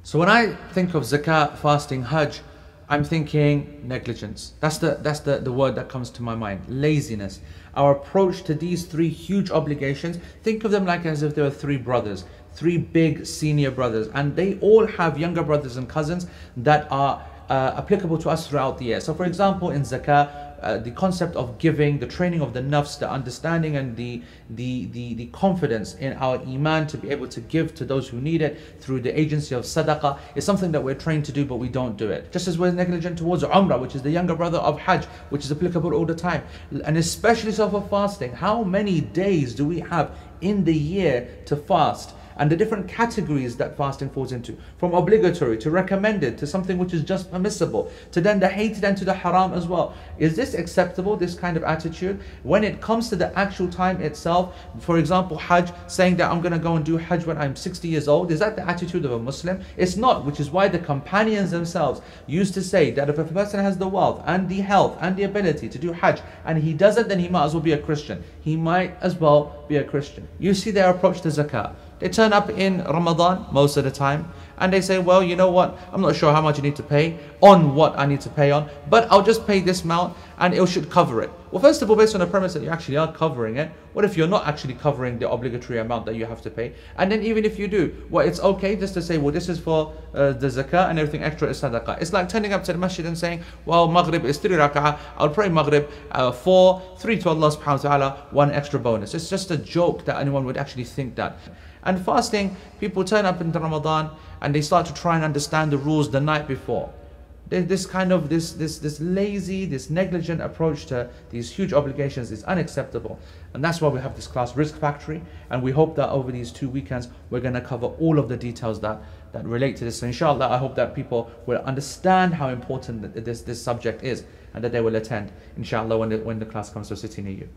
So when I think of zakat, fasting, hajj, I'm thinking negligence. That's the word that comes to my mind. Laziness. Our approach to these three huge obligations, think of them like as if there were three brothers, three big senior brothers, and they all have younger brothers and cousins that are applicable to us throughout the year. So for example, in zakah, the concept of giving, the training of the nafs, the understanding and the confidence in our iman to be able to give to those who need it through the agency of sadaqah is something that we're trained to do, but we don't do it. Just as we're negligent towards umrah, which is the younger brother of hajj, which is applicable all the time. And especially so for fasting. How many days do we have in the year to fast? And the different categories that fasting falls into, from obligatory to recommended to something which is just permissible, to then the hated and to the haram as well. Is this acceptable, this kind of attitude? When it comes to the actual time itself, for example, hajj, saying that I'm going to go and do hajj when I'm 60 years old, is that the attitude of a Muslim? It's not, which is why the companions themselves used to say that if a person has the wealth and the health and the ability to do hajj, and he doesn't, then he might as well be a Christian. He might as well be a Christian. You see their approach to zakat. They turn up in Ramadan most of the time and they say, well, you know what, I'm not sure how much you need to pay, on what I need to pay on, but I'll just pay this amount and it should cover it. Well, first of all, based on the premise that you actually are covering it, what if you're not actually covering the obligatory amount that you have to pay? And then even if you do, well, it's okay just to say, well, this is for the zakah and everything extra is sadaqah. It's like turning up to the masjid and saying, well, Maghrib is 3 rak'ah, I'll pray Maghrib 3 to Allah subhanahu wa ta'ala, 1 extra bonus. It's just a joke that anyone would actually think that. And fasting, people turn up into Ramadan and they start to try and understand the rules the night before. This kind of this lazy, this negligent approach to these huge obligations is unacceptable. And that's why we have this class Rizq Factory, and we hope that over these 2 weekends we're going to cover all of the details that relate to this. So inshallah, I hope that people will understand how important this subject is and that they will attend inshallah when the class comes to a city near you.